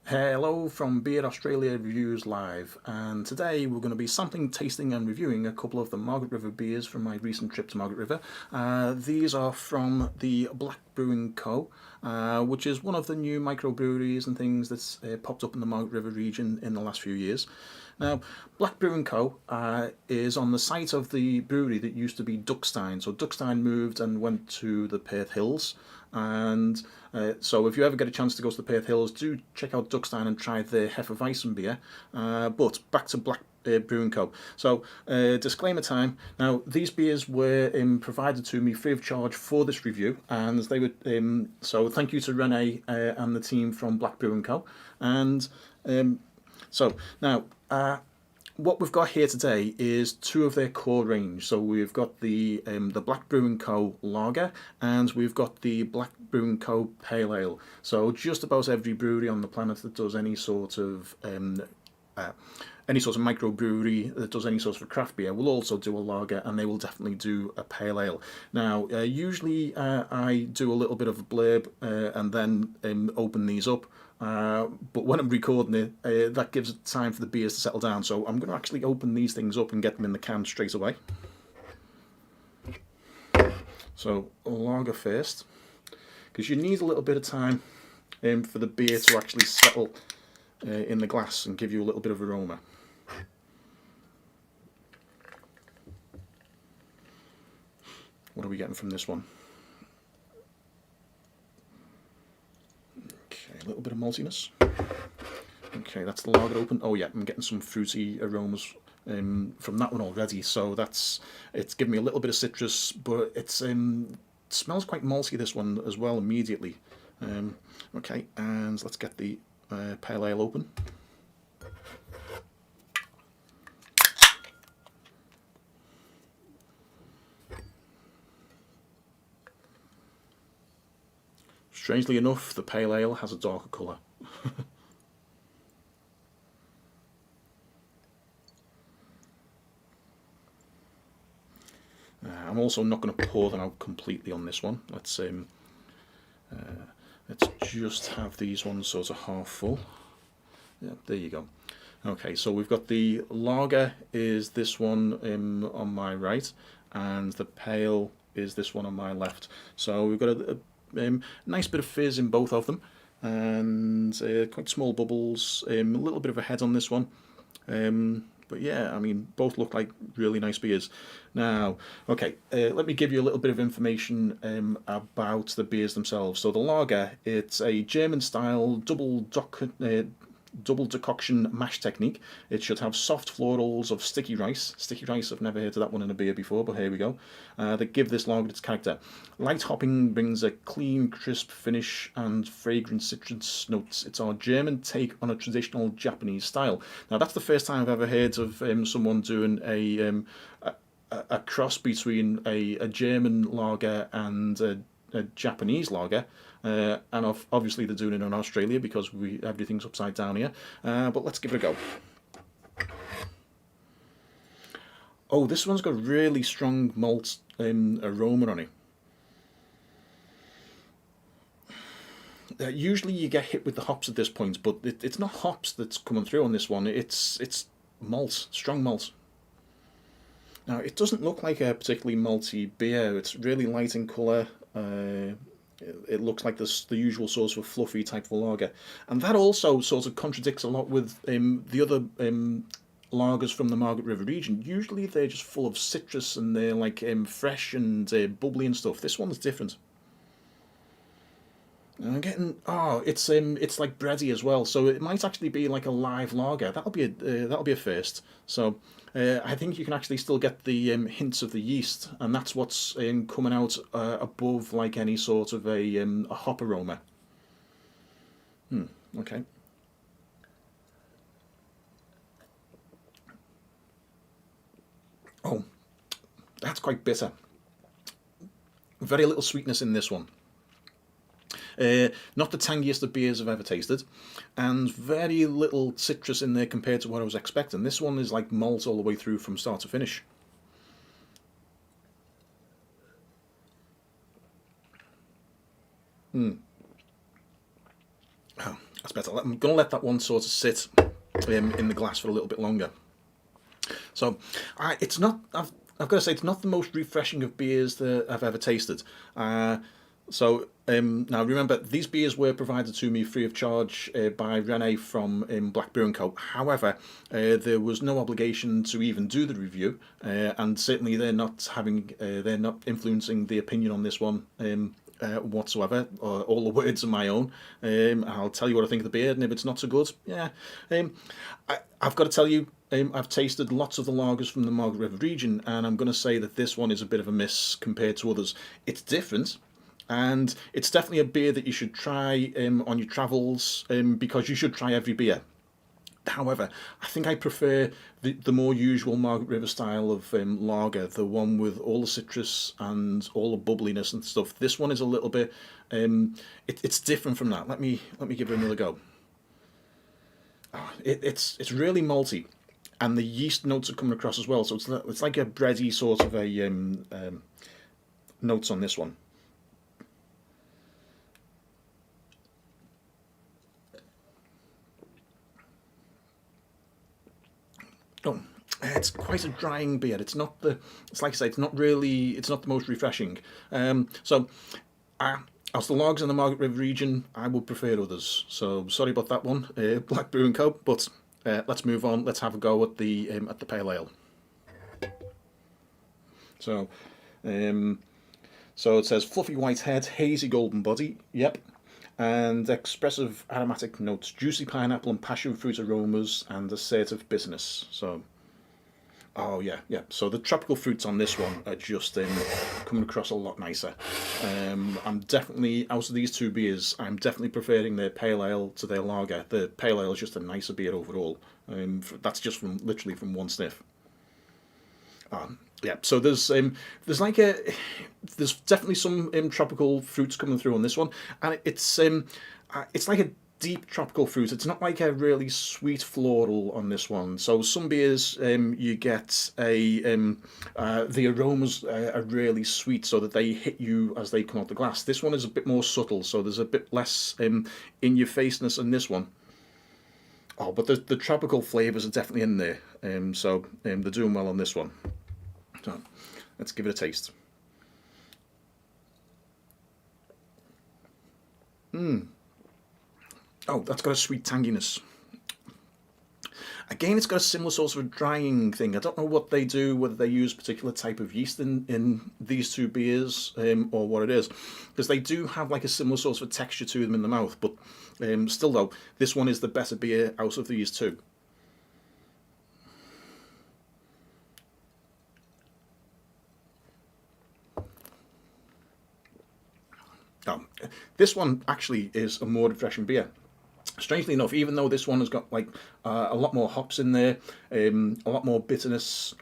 Hello from Beer Australia Reviews Live, and today we're going to be sampling, tasting and reviewing a couple of the Margaret River beers from my recent trip to Margaret River. These are from the Black Brewing Co., which is one of the new microbreweries and things that's popped up in the Margaret River region in the last few years. Now, Black Brewing Co. Is on the site of the brewery that used to be Duckstein. So Duckstein moved and went to the Perth Hills, and so if you ever get a chance to go to the Perth Hills, do check out Duckstein and try their Hefeweizen beer. But back to Black Brewing Co. So disclaimer time. Now, these beers were provided to me free of charge for this review, and they were so thank you to Rene and the team from Black Brewing Co. And so now, what we've got here today is two of their core range. So we've got the Black Brewing Co. Lager, and we've got the Black Brewing Co. Pale Ale. So just about every brewery on the planet that does any sort of microbrewery that does any sort of craft beer will also do a lager, and they will definitely do a pale ale. Now, usually I do a little bit of a blurb and then open these up. But when I'm recording it, that gives it time for the beers to settle down. So I'm going to actually open these things up and get them in the can straight away. So lager first, because you need a little bit of time for the beer to actually settle in the glass and give you a little bit of aroma. What are we getting from this one? Okay, a little bit of maltiness. Okay, that's the lager open. Oh yeah, I'm getting some fruity aromas from that one already. So it's giving me a little bit of citrus, but it smells quite malty, this one as well, immediately. Okay, and let's get the pale ale open. Strangely enough, the pale ale has a darker colour. I'm also not going to pour them out completely on this one. Let's just have these ones sort of half full. Yeah, there you go. Okay, so we've got the lager is this one on my right, and the pale is this one on my left. So we've got a nice bit of fizz in both of them, and quite small bubbles, a little bit of a head on this one. But yeah, I mean, both look like really nice beers. Now, okay, let me give you a little bit of information about the beers themselves. So the lager, it's a German-style double decoction mash technique. It should have soft florals of sticky rice. Sticky rice, I've never heard of that one in a beer before, but here we go. That give this lager its character. Light hopping brings a clean, crisp finish and fragrant citrus notes. It's our German take on a traditional Japanese style. Now, that's the first time I've ever heard of someone doing a cross between a German lager and a Japanese lager. And obviously they're doing it in Australia because everything's upside down here. But let's give it a go. Oh, this one's got really strong malt aroma on it. Usually you get hit with the hops at this point, but it's not hops that's coming through on this one. It's malt, strong malt. Now, it doesn't look like a particularly malty beer. It's really light in colour. It looks like the usual sort of fluffy type of lager. And that also sort of contradicts a lot with the other lagers from the Margaret River region. Usually they're just full of citrus and they're like fresh and bubbly and stuff. This one's different. And I'm getting it's like bready as well, so it might actually be like a live lager. That'll be a first. So I think you can actually still get the hints of the yeast, and that's what's coming out above like any sort of a hop aroma. Okay. Oh, that's quite bitter. Very little sweetness in this one. Not the tangiest of beers I've ever tasted, and very little citrus in there compared to what I was expecting. This one is like malt all the way through from start to finish. That's better. I'm going to let that one sort of sit in the glass for a little bit longer. So, it's not. I've got to say, it's not the most refreshing of beers that I've ever tasted. Now remember, these beers were provided to me free of charge by Rene from Black Brewing Co. However, there was no obligation to even do the review, and certainly they're not influencing the opinion on this one whatsoever. All the words are my own. I'll tell you what I think of the beer, and if it's not so good, yeah. I've got to tell you, I've tasted lots of the lagers from the Margaret River region, and I'm going to say that this one is a bit of a miss compared to others. It's different, and it's definitely a beer that you should try on your travels, because you should try every beer. However, I think I prefer the more usual Margaret River style of lager, the one with all the citrus and all the bubbliness and stuff. This one is a little bit, it's different from that. Let me give it another go. It's really malty, and the yeast notes are coming across as well. So it's like a bready sort of a notes on this one. Oh, it's quite a drying beer. It's not the. It's like I say. It's not really. It's not the most refreshing. As the logs in the Margaret River region, I would prefer others. So sorry about that one, Black Brewing Co. But let's move on. Let's have a go at the pale ale. So, so it says fluffy white head, hazy golden body. Yep. And expressive aromatic notes, juicy pineapple and passion fruit aromas, and assertive bitterness. So, oh yeah, yeah. So the tropical fruits on this one are just coming across a lot nicer. I'm definitely, out of these two beers, I'm definitely preferring their pale ale to their lager. The pale ale is just a nicer beer overall. That's just literally from one sniff. Yeah, so there's there's definitely some tropical fruits coming through on this one, and it's like a deep tropical fruit. It's not like a really sweet floral on this one. So some beers you get the aromas are really sweet, so that they hit you as they come out the glass. This one is a bit more subtle, so there's a bit less in your faceness in this one. Oh, but the tropical flavours are definitely in there. They're doing well on this one. So let's give it a taste. Oh, that's got a sweet tanginess. Again, it's got a similar sort of drying thing. I don't know what they do, whether they use a particular type of yeast in these two beers, or what it is. Because they do have like a similar sort of texture to them in the mouth. But still though, this one is the better beer out of these two. This one actually is a more refreshing beer. Strangely enough, even though this one has got like a lot more hops in there, a lot more bitterness,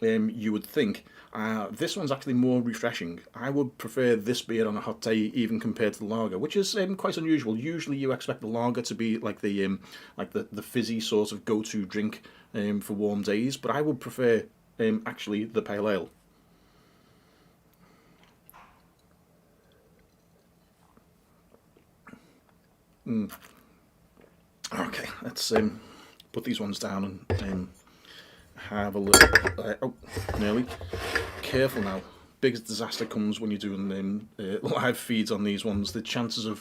you would think, this one's actually more refreshing. I would prefer this beer on a hot day even compared to the lager, which is quite unusual. Usually you expect the lager to be like the fizzy sort of go-to drink for warm days, but I would prefer actually the pale ale. Okay, let's put these ones down and have a look. Oh, nearly. Careful now. Biggest disaster comes when you're doing live feeds on these ones. The chances of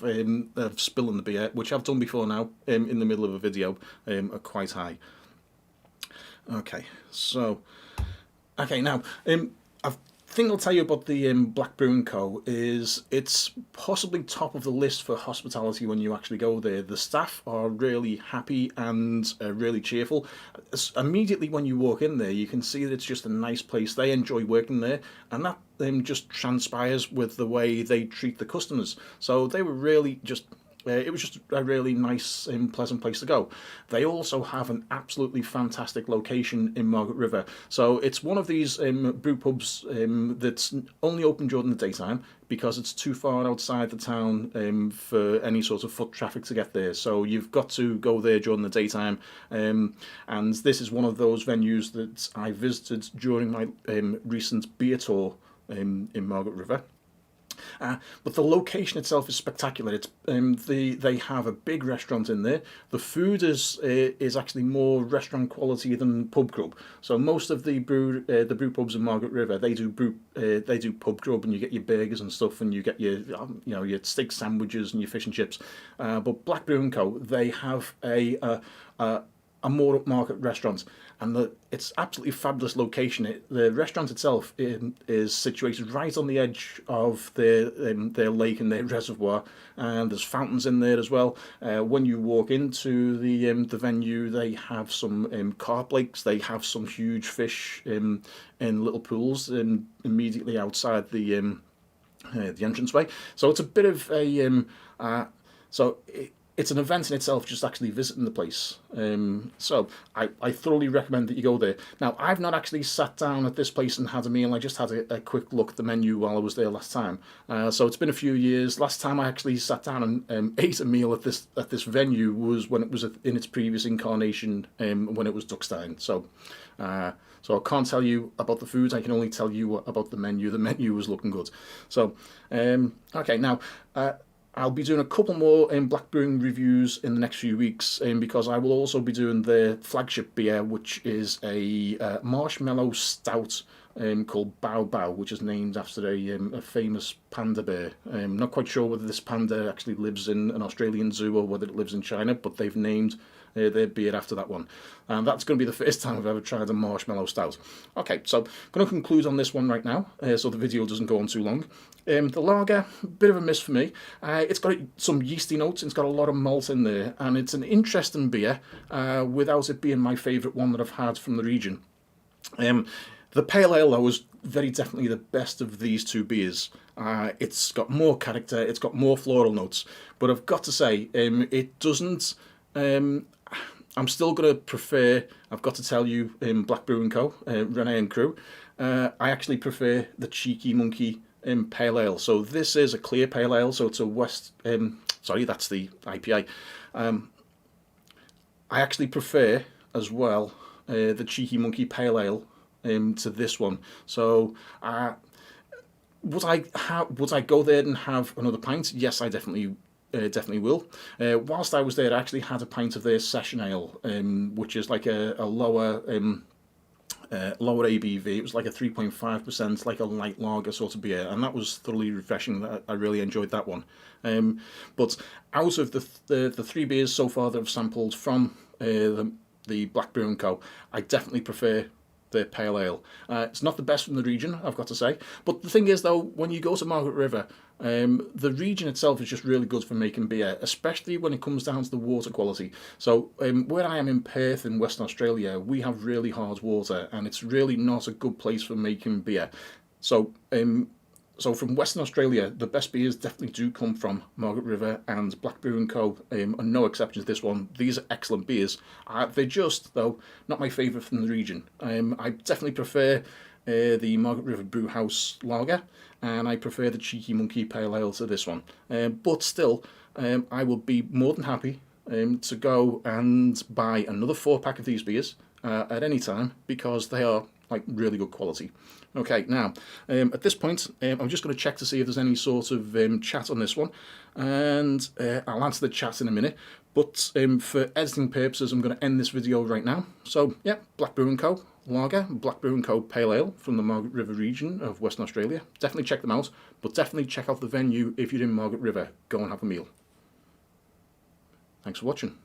spilling the beer, which I've done before now, in the middle of a video, are quite high. Okay, so now I've thing I'll tell you about the Black Brewing Co. is it's possibly top of the list for hospitality when you actually go there. The staff are really happy and really cheerful. Immediately when you walk in there, you can see that it's just a nice place. They enjoy working there, and that just transpires with the way they treat the customers. So they were really just it was just a really nice and pleasant place to go. They also have an absolutely fantastic location in Margaret River. So it's one of these brew pubs that's only open during the daytime because it's too far outside the town for any sort of foot traffic to get there. So you've got to go there during the daytime. And this is one of those venues that I visited during my recent beer tour in Margaret River. But the location itself is spectacular. It's they have a big restaurant in there. The food is actually more restaurant quality than pub grub. So most of the brew pubs in Margaret River, they do pub grub, and you get your burgers and stuff, and you get your your steak sandwiches and your fish and chips. But Black Brewing Co, they have a more upmarket restaurant, and it's absolutely fabulous location. The restaurant itself is situated right on the edge of their lake and their reservoir, and there's fountains in there as well. When you walk into the venue, they have some carp lakes. They have some huge fish in little pools immediately outside the entranceway. So it's a bit of a it's an event in itself, just actually visiting the place. So I thoroughly recommend that you go there. Now, I've not actually sat down at this place and had a meal. I just had a quick look at the menu while I was there last time. So it's been a few years. Last time I actually sat down and ate a meal at this venue was when it was in its previous incarnation, when it was Duckstein. So I can't tell you about the food. I can only tell you about the menu. The menu was looking good. So okay, now. I'll be doing a couple more Black Brewing reviews in the next few weeks, because I will also be doing their flagship beer, which is a marshmallow stout called Bao Bao, which is named after a famous panda bear. I'm not quite sure whether this panda actually lives in an Australian zoo or whether it lives in China, but they've named their beer after that one. And that's going to be the first time I've ever tried a marshmallow stout. Okay, so I'm going to conclude on this one right now, so the video doesn't go on too long. The lager, bit of a miss for me. It's got some yeasty notes, it's got a lot of malt in there, and it's an interesting beer without it being my favourite one that I've had from the region. The Pale Ale, though, was very definitely the best of these two beers. It's got more character, it's got more floral notes, but I've got to say, it doesn't... I'm still going to prefer, I've got to tell you, Black Brewing Co, Renee and crew, I actually prefer the Cheeky Monkey Pale Ale. So this is a clear Pale Ale, so it's a sorry, that's the IPA. I actually prefer, as well, the Cheeky Monkey Pale Ale to this one. So would I go there and have another pint? Yes, I definitely will. Whilst I was there, I actually had a pint of their Session Ale, which is like a lower lower ABV. It was like a 3.5%, like a light lager sort of beer, and that was thoroughly refreshing. I really enjoyed that one. But out of the three beers so far that I've sampled from the Black Brewing Co, I definitely prefer the Pale Ale. It's not the best from the region, I've got to say. But the thing is, though, when you go to Margaret River, the region itself is just really good for making beer, especially when it comes down to the water quality. So where I am in Perth in Western Australia, we have really hard water, and it's really not a good place for making beer. So from Western Australia, the best beers definitely do come from Margaret River and Black Brewing Co, and no exceptions to this one. These are excellent beers. They're just, though, not my favourite from the region. I definitely prefer the Margaret River Brewhouse Lager, and I prefer the Cheeky Monkey Pale Ale to this one. But still, I will be more than happy to go and buy another 4-pack of these beers at any time, because they are like really good quality. Okay, now at this point, I'm just going to check to see if there's any sort of chat on this one, and I'll answer the chat in a minute. But for editing purposes, I'm going to end this video right now. So yeah, Black Brewing Co Lager, Black Brewing Co Pale Ale from the Margaret River region of Western Australia. Definitely check them out, but definitely check out the venue if you're in Margaret River. Go and have a meal. Thanks for watching.